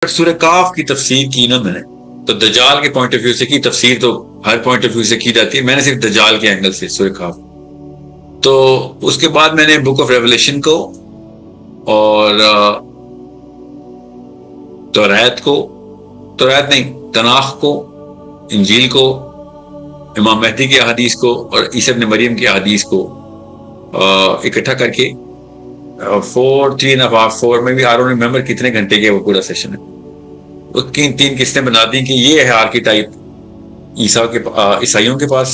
سورہ کاف کی تفسیر کی نا میں نے تو دجال کے پوائنٹ آف ویو سے کی، تفسیر تو ہر پوائنٹ آف ویو سے کی جاتی ہے، میں نے صرف دجال کے اینگل سے سورہ کاف. تو اس کے بعد میں نے بک آف ریولیشن کو اور توریت نہیں، تناخ کو، انجیل کو، امام مہدی کی احادیث کو اور عیسی ابن مریم کی احادیث کو اکٹھا کر کے 3.5 میں بھی آر ریمبر کتنے گھنٹے کے وہ پورا سیشن ہے، وہ تین قسطیں بنا دی کہ یہ ہے آرکیٹائپ عیسائیوں کے پاس،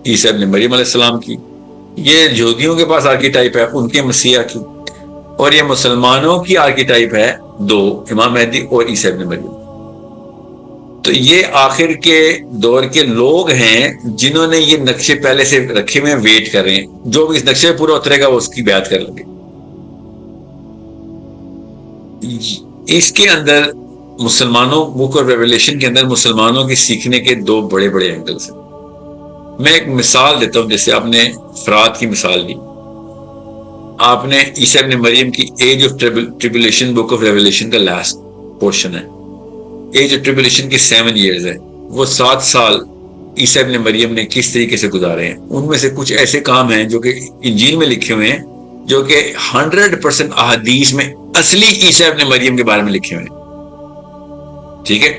عیسی ابن مریم علیہ السلام کی، یہ یہودیوں کے پاس آرکیٹائپ ہے ان کے مسیح کی، اور یہ مسلمانوں کی آرکیٹائپ ہے دو، امام مہدی اور عیسی ابن مریم. تو یہ آخر کے دور کے لوگ ہیں جنہوں نے یہ نقشے پہلے سے رکھے ہوئے ویٹ کر رہے ہیں، جو بھی اس نقشے پہ پورا اترے گا وہ اس کی بیعت کر لیں گے. اس کے اندر مسلمانوں بک آف ریولیشن کے اندر مسلمانوں کے سیکھنے کے دو بڑے بڑے اینگلز ہیں. میں ایک مثال دیتا ہوں، جیسے آپ نے فرات کی مثال دی، آپ نے عیسی ابن مریم کی age of tribulation book of revelation کا لاسٹ پورشن ہے، ایج آف ٹریبولیشن کے 7 ایئرز ہے، وہ 7 سال عیسی ابن مریم نے کس طریقے سے گزارے ہیں. ان میں سے کچھ ایسے کام ہیں جو کہ انجیل میں لکھے ہوئے ہیں، جو کہ 100% احادیث میں اصلی عیسی ابن مریم کے بارے میں لکھے ہوئے ہیں. ٹھیک ہے،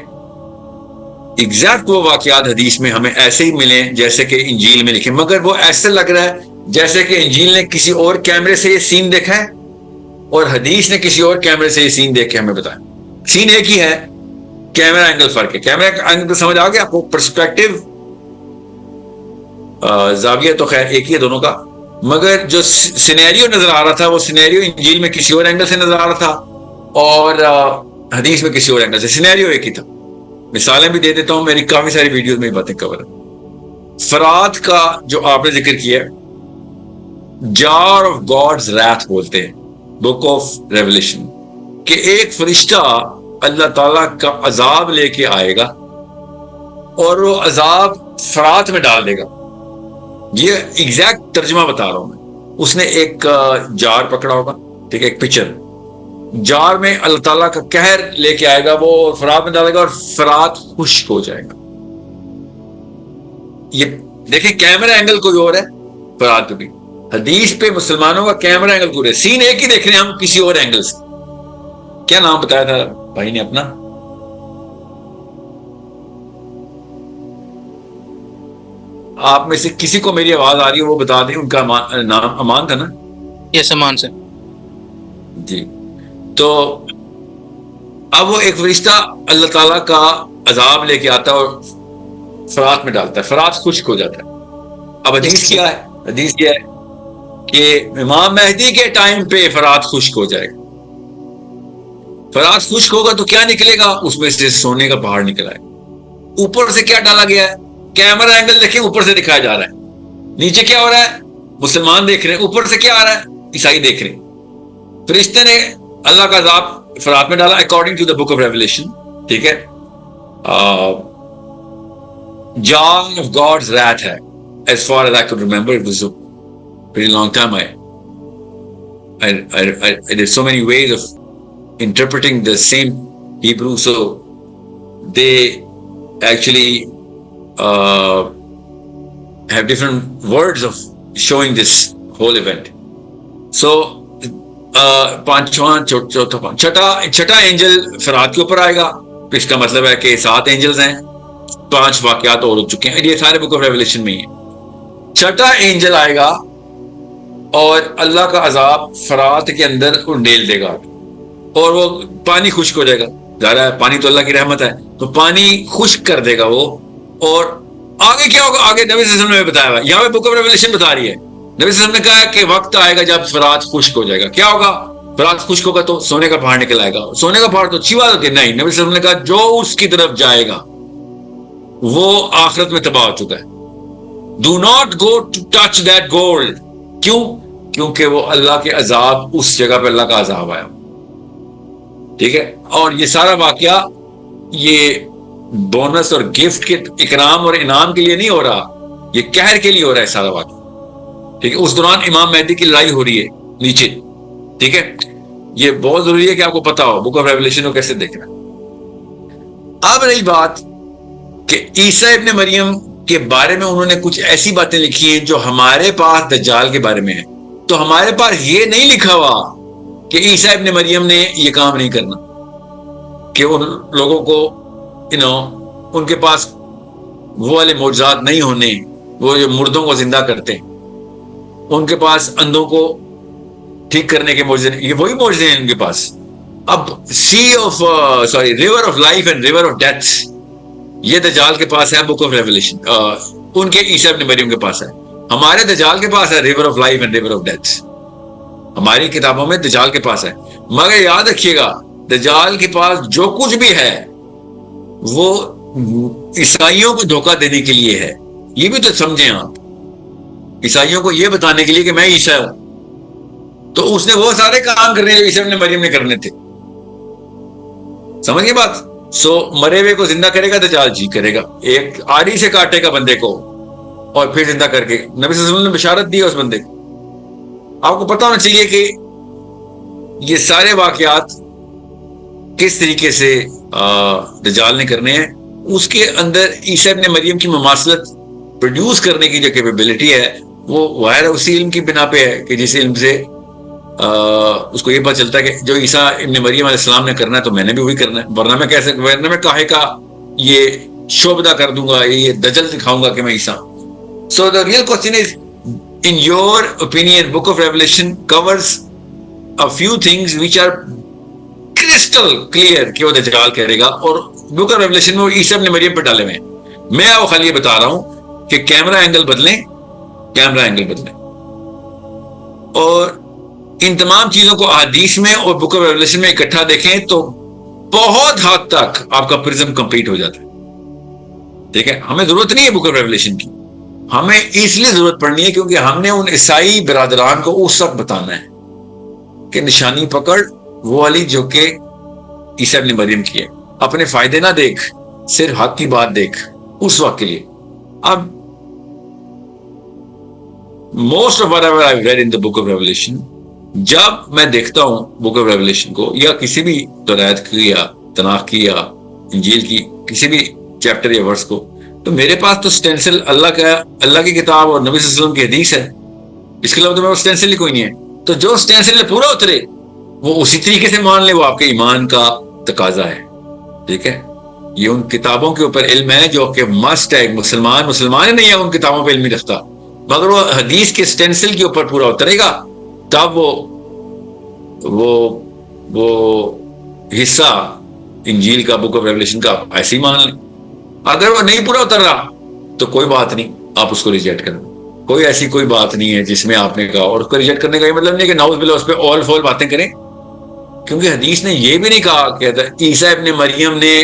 ایگزیکٹ وہ واقعات حدیث میں ہمیں ایسے ہی ملیں جیسے کہ انجیل میں لکھے، مگر وہ ایسے لگ رہا ہے جیسے کہ انجیل نے کسی اور کیمرے سے یہ سین دیکھا ہے اور حدیث نے کسی اور کیمرے سے یہ سین دیکھ کے ہمیں بتایا. سین ایک ہی ہے، کیمرہ اینگل فرق ہے. کیمرہ اینگل سمجھ آ گیا آپ کو؟ پرسپیکٹو زاویہ تو خیر ایک ہی ہے دونوں کا، مگر جو سینیریو نظر آ رہا تھا وہ سینیریو انجیل میں کسی اور اینگل سے نظر آ رہا تھا اور حدیث میں کسی اور اینگل سے. سینیریو ایک ہی تھا. مثالیں بھی دے دیتا ہوں، میری کافی ساری ویڈیوز میں باتیں کور ہیں. فرات کا جو آپ نے ذکر کیا، جار آف گاڈز راتھ بولتے ہیں بک آف ریولیشن، کہ ایک فرشتہ اللہ تعالیٰ کا عذاب لے کے آئے گا اور وہ عذاب فرات میں ڈال دے گا. یہ ایگزیکٹ ترجمہ بتا رہا ہوں میں. اس نے ایک جار پکڑا ہوگا، ٹھیک ہے، ایک پچر، جار میں اللہ تعالیٰ کا قہر لے کے آئے گا، وہ فرات میں ڈالے گا اور فرات خشک ہو جائے گا. یہ دیکھیں کیمرہ اینگل کوئی اور ہے فرات بھی، حدیث پہ مسلمانوں کا کیمرہ اینگل کوئی ہے. سین ایک ہی دیکھ رہے ہیں ہم کسی اور اینگل سے. کیا نام بتایا تھا بھائی نے اپنا؟ آپ میں سے کسی کو میری آواز آ رہی ہے وہ بتا دیں. ان کا نام امان تھا نا؟ یس، امان سے. جی. تو اب وہ ایک فرشتہ اللہ تعالیٰ کا عذاب لے کے آتا ہے اور فرات میں ڈالتا ہے، فرات خشک ہو جاتا ہے. اب حدیث کیا ہے؟ حدیث کیا ہے کہ امام مہدی کے ٹائم پہ فرات خشک ہو جائے گا. فرات خشک ہوگا تو کیا نکلے گا؟ اس میں سے سونے کا پہاڑ نکل آئے. اوپر سے کیا ڈالا گیا ہے؟ کیمرہ اینگل دیکھیں، اوپر سے دکھایا جا رہا ہے. نیچے کیا ہو رہا ہے؟ مسلمان دیکھ رہے ہیں. اوپر سے کیا آ رہا ہے؟ عیسائی دیکھ رہے ہیں. فرشتے نے اللہ کا عذاب فرات میں ڈالا according to the book of revelation. ٹھیک ہے، جار آف گاڈز رات ہے. As far as I could remember, it was a pretty long time. I did so many ways of interpreting the same Hebrew, so they actually have different words of showing this whole event. So چھٹا Angel فرات کے اوپر آئے گا. اس کا مطلب ہے کہ 7 angels ہیں، 5 واقعات اور ہو چکے ہیں، یہ سارے بک آف ریولیشن میں ہی ہیں. چھٹا اینجل آئے گا اور اللہ کا عذاب فرات کے اندر ڈیل دے گا اور وہ پانی خشک ہو جائے گا. ظاہر ہے پانی تو اللہ کی رحمت ہے، تو پانی خشک کر دے گا وہ. اور آگے کیا ہوگا؟ آگے نبی صلی اللہ علیہ وسلم نے بتایا ہوا، یہاں پہ بک آف ریولیشن بتا رہی ہے. نبی صلی اللہ علیہ وسلم نے کہا کہ وقت آئے گا جب فرات خشک ہو جائے گا. کیا ہوگا؟ فرات خشک ہوگا تو سونے کا پہاڑ نکل آئے گا. سونے کا پہاڑ تو اچھی بات ہے. نہیں، نبی صلی اللہ علیہ وسلم نے کہا جو اس کی طرف جائے گا وہ آخرت میں تباہ ہو چکا ہے. Do not go to touch that gold. کیوں؟ کیونکہ وہ اللہ کے عذاب، اس جگہ پہ اللہ کا عذاب آیا. ٹھیک ہے، اور یہ سارا واقعہ یہ بونس اور گفٹ کے اکرام اور انعام کے لیے نہیں ہو رہا، یہ قہر کے لیے ہو رہا ہے سارا واقعہ. ٹھیک ہے، اس دوران امام مہدی کی لڑائی ہو رہی ہے نیچے. ٹھیک ہے، یہ بہت ضروری ہے کہ آپ کو پتا ہو بک آف ریولیشن کو کیسے دیکھنا. اب رہی بات کہ عیسیٰ ابن مریم کے بارے میں انہوں نے کچھ ایسی باتیں لکھی ہیں جو ہمارے پاس دجال کے بارے میں ہے. تو ہمارے پاس یہ نہیں لکھا ہوا کہ عیسیٰ ابن مریم نے یہ کام نہیں کرنا, کہ ان لوگوں کو ان کے پاس وہ والے معجزات نہیں ہونے, وہ جو مردوں کو زندہ کرتے ہیں, ان کے پاس اندھوں کو ٹھیک کرنے کے معجزے, یہ وہی معجزے ہیں ان کے پاس. اب river of life and river of death یہ دجال کے پاس ہے بک آف ریولیشن, ان کے عیسیٰ ابن مریم کے پاس ہے. ہمارے دجال کے پاس ہے river of life and river of death, ہماری کتابوں میں دجال کے پاس ہے. مگر یاد رکھیے گا دجال کے پاس جو کچھ بھی ہے وہ عیسائیوں کو دھوکہ دینے کے لیے ہے. یہ بھی تو سمجھیں آپ, عیسائیوں کو یہ بتانے کے لیے کہ میں عیسیٰ ہوں. تو اس نے وہ سارے کام کرنے جو عیسیٰ ابن مریم نے کرنے تھے. سمجھ گئے بات؟ مرے ہوئے کو زندہ کرے گا دجال, جی کرے گا, ایک آری سے کاٹے گا بندے کو اور پھر زندہ کر کے. نبی صلی اللہ علیہ وسلم نے بشارت دی ہے اس بندے کو. آپ کو پتا ہونا چاہیے کہ یہ سارے واقعات کس طریقے سے دجال نے کرنے ہیں. اس کے اندر عیسیٰ ابن مریم کی مماثلت پروڈیوس کرنے کی جو کیپیبلٹی ہے وہ ظاہر اسی علم کی بنا پہ ہے کہ جس علم سے اس کو یہ پتہ چلتا ہے کہ جو عیسیٰ ابن مریم علیہ السلام نے کرنا ہے تو میں نے بھی وہی کرنا ہے. ورنہ میں کاہے کا یہ شعبدہ کر دوں گا, یہ دجل دکھاؤں گا کہ میں عیسیٰ. So the real question is, in your opinion book of revelation covers a few things which are crystal clear کہ وہ دجال کرے گا, اور book of revelation میں وہ عیسیٰ ابن مریم پہ ڈالے ہوئے ہیں. میں آپ کو خالی یہ بتا رہا ہوں کہ کیمرہ اینگل بدلیں, اور ان تمام چیزوں کو احادیث میں اور بک آف ریولیشن میں اکٹھا دیکھیں تو بہت حد تک آپ کا پرزم کمپلیٹ ہو جاتا ہے. ٹھیک ہے, ہمیں ضرورت نہیں ہے بک آف ریولیشن کی, ہمیں اس لیے ضرورت پڑنی ہے کیونکہ ہم نے ان عیسائی برادران کو اس وقت بتانا ہے کہ نشانی پکڑ وہ والی جو کہ عیسیٰ ابن مریم کی ہے. اپنے فائدے نہ دیکھ, صرف حق کی بات دیکھ اس وقت کے لیے. اب most of whatever I've read in the book of Revelation, جب میں دیکھتا ہوں بک آف ریولیشن کو یا کسی بھی توریت کی یا تناخ کی یا انجیل کی کسی بھی چیپٹر یا ورس کو, تو میرے پاس تو سٹینسل اللہ کی کتاب اور نبی صلی اللہ علیہ وسلم کی حدیث ہے. اس کے علاوہ تو میرے پاس سٹینسل ہی کوئی نہیں ہے. تو جو سٹینسل پورا اترے وہ اسی طریقے سے مان لے, وہ آپ کے ایمان کا تقاضا ہے. ٹھیک ہے, یہ ان کتابوں کے اوپر علم ہے جو کہ مسٹ ہے. مسلمان ہی نہیں ہے ان کتابوں پہ علم نہیں رکھتا, مگر وہ حدیث کے سٹینسل کے اوپر پورا اترے گا تب وہ حصہ انجیل کا بک آف ریولیشن کا ایسے ہی مان لیں. اگر وہ نہیں پورا اتر رہا تو کوئی بات نہیں, آپ اس کو ریجیکٹ کریں. کوئی ایسی کوئی بات نہیں ہے جس میں آپ نے کہا, اور اس کو ریجیکٹ کرنے کا یہ مطلب نہیں کہ نعوذ باللہ اس پہ اول فول باتیں کریں, کیونکہ حدیث نے یہ بھی نہیں کہا کہ عیسیٰ ابن مریم نے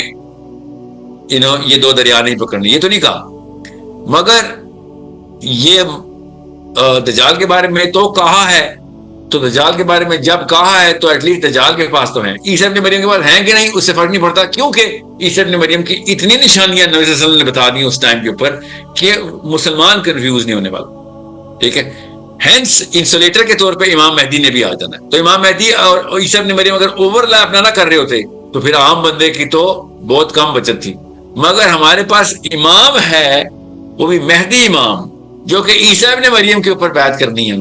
یہ دو دریا نہیں پکڑنے, یہ تو نہیں کہا. مگر یہ دجال کے بارے میں تو کہا ہے, تو دجال کے بارے میں جب کہا ہے تو ایٹ لیسٹ دجال کے پاس تو ہیں. عیسیٰ ابن مریم کے پاس ہیں کہ نہیں اس سے فرق نہیں پڑتا, کیونکہ عیسیٰ ابن مریم کی اتنی نشانیاں نبی صلی اللہ علیہ وسلم نے بتا دی اس ٹائم کے اوپر کہ مسلمان کنفیوز نہیں ہونے والا. ٹھیک ہے, ہینس انسولیٹر کے طور پہ امام مہدی نے بھی آ جانا ہے. تو امام مہدی اور عیسیٰ ابن مریم اگر اوور لیپ نہ کر رہے ہوتے تو پھر عام بندے کی تو بہت کم بچت تھی. مگر ہمارے پاس امام ہے, وہ بھی مہدی امام, جو کہ عیسیٰ ابن مریم کے اوپر بیعت کرنی ہے.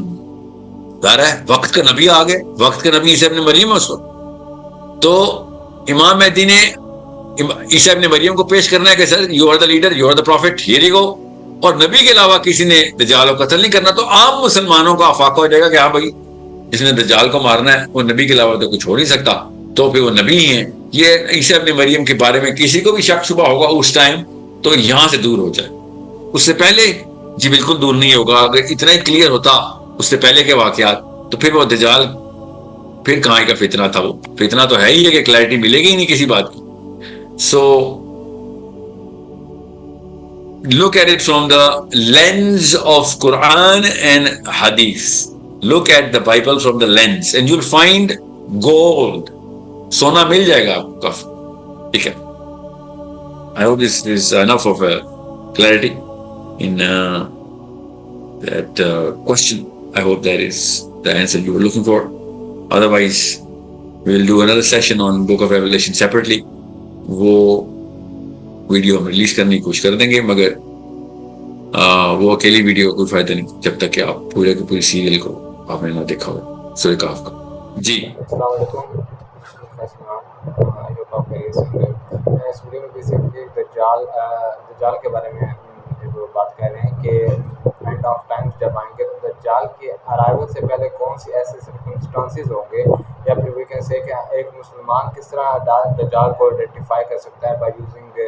ظاہر ہے وقت کا نبی آ گئے, وقت کا نبی عیسیٰ ابن مریم ہے اس وقت. تو امام مہدی نے عیسیٰ ابن مریم کو پیش کرنا ہے کہ sir you are the leader, you are the prophet, here you go. اور نبی کے علاوہ کسی نے دجال کو قتل نہیں کرنا. تو عام مسلمانوں کا افاقہ ہو جائے گا کہ ہاں بھائی جس نے دجال کو مارنا ہے وہ نبی کے علاوہ تو کچھ ہو نہیں سکتا, تو پھر وہ نبی ہی ہیں. یہ عیسیٰ ابن مریم کے بارے میں کسی کو بھی شک شبہ ہوگا اس ٹائم تو یہاں سے دور ہو جائے. اس سے پہلے جی بالکل دور نہیں ہوگا. اگر اتنا ہی کلیئر ہوتا اس سے پہلے کے واقعات تو پھر وہ دجال پھر کہاں کا فتنہ تھا. وہ فتنہ تو ہے ہی ہے کہ کلیئرٹی ملے گی ہی نہیں کسی بات کی. سو look at it from the lens of Quran and Hadith. Look at the Bible from the lens and you'll find gold. سونا مل جائے گا آپ کو کافی. ٹھیک ہے, I hope this is enough of a clarity in that question. I hope that is the answer you were looking for. Otherwise we'll do another session on Book of Revelation separately. وہ video ہم release کرنے کی کوشش کر دیں گے، مگر وہ اکیلی ویڈیو کا کوئی فائدہ نہیں جب تک کہ آپ پورے کی پوری سیریل کو آپ نے نہ دیکھا ہو سورہ کہف کا. جی السلام علیکم. اس ویڈیو میں بیسیکلی دجال کے بارے میں بات کر رہے ہیں کہ اینڈ آف ٹائمز جب آئیں گے تو دجال کے ارائیول سے پہلے کون سی ایسے سرکمسٹانسز ہوں گے، یا پھر وی کین سے کہ ایک مسلمان کس طرح دجال کو آئیڈینٹیفائی کر سکتا ہے بائی یوزنگ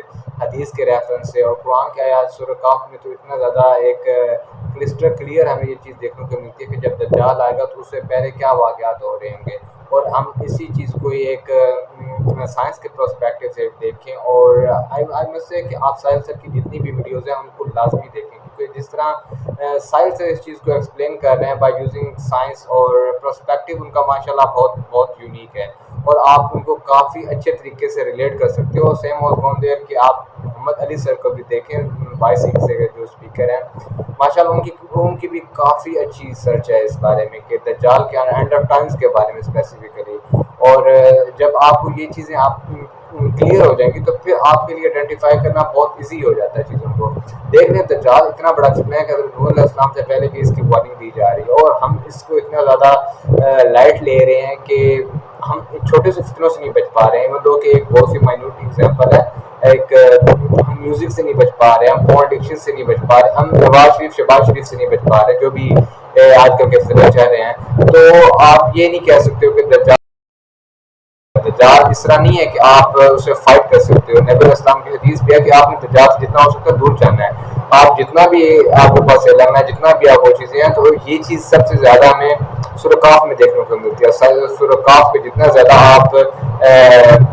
حدیث کے ریفرنس سے. اور قرآن کے آیات سورہ کہف میں تو اتنا زیادہ ایک کرسٹل کلیئر ہمیں یہ چیز دیکھنے کو ملتی ہے کہ جب دجال آئے گا تو اس سے پہلے کیا واقعات ہو رہے ہوں گے، اور ہم اسی چیز کو ایک سائنس کے پرسپیکٹیو سے دیکھیں. اور آئی مسٹ سے کہ آپ ساحل سر کی جتنی بھی ویڈیوز ہیں ان کو لازمی دیکھیں، کیونکہ جس طرح ساحل سر اس چیز کو ایکسپلین کر رہے ہیں بائی یوزنگ سائنس، اور پرسپیکٹیو ان کا ماشاءاللہ بہت بہت یونیک ہے، اور آپ ان کو کافی اچھے طریقے سے ریلیٹ کر سکتے ہو. سیم واز گون دیئر کہ آپ محمد علی سر کو بھی دیکھیں، بائی سی سے جو اسپیکر ہیں ماشاءاللہ، ان کی بھی کافی اچھی سرچ ہے اس بارے میں کہ دجال کے اینڈ آف ٹائمز کے بارے میں اسپیسیفکلی. اور جب آپ کو یہ چیزیں آپ کلیئر ہو جائیں گی تو پھر آپ کے لیے آئیڈینٹیفائی کرنا بہت ایزی ہو جاتا ہے چیزوں کو. دیکھ لیں دجال اتنا بڑا فتنہ ہے کہ حضرت نوح علیہ السلام سے پہلے بھی اس کی وارننگ دی جا رہی ہے، اور ہم اس کو اتنا زیادہ لائٹ لے رہے ہیں کہ ہم چھوٹے سے فتنوں سے نہیں بچ پا رہے ہیں. مطلب کہ ایک بہت سی مائنوٹ ایگزامپل ہے، ایک ہم میوزک سے نہیں بچ پا رہے، ہم پورن ایڈکشن سے نہیں بچ پا رہے، ہم نواز شریف شہباز شریف سے نہیں بچ پا رہے جو بھی آج کل کے فتنے چل رہے ہیں. تو آپ یہ نہیں کہہ سکتے ہو کہ دجال اس طرح نہیں ہے کہ آپ اسے فائٹ کر سکتے ہو. نبی علیہ السلام کی حدیث بھی ہے کہ آپ نے دجال سے جتنا ہو سکتا ہے دور جانا ہے. آپ جتنا بھی آپ کے پاس علم ہے، جتنا بھی آپ وہ چیزیں ہیں، تو یہ چیز سب سے زیادہ ہمیں سورہ کہف میں دیکھنے کو ملتی ہے. سورہ کہف پہ جتنا زیادہ آپ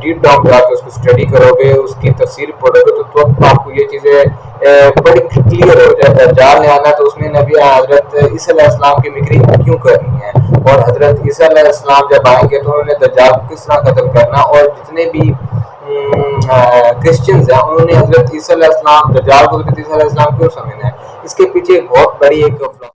ڈیپ ڈاؤن جا کے اس کو اسٹڈی کرو گے، اس کی تفسیر پڑھو گے، تو آپ کو یہ چیزیں بڑی کلیئر ہو جائے. دجال نے آنا تو اس نے نبی حضرت عیسیٰ علیہ السلام کی مکری کیوں کرنی ہے، اور حضرت عیسیٰ علیہ السلام جب آئیں گے تو انہوں نے دجال کو کس طرح قتل کرنا. اور جتنے بھی کرسچنز ہیں انہوں نے حضرت عیسیٰ علیہ السلام دجال کو حضرت عیسیٰ علیہ السلام کیوں سمجھنا ہے، اس کے پیچھے ایک بہت بڑی ایک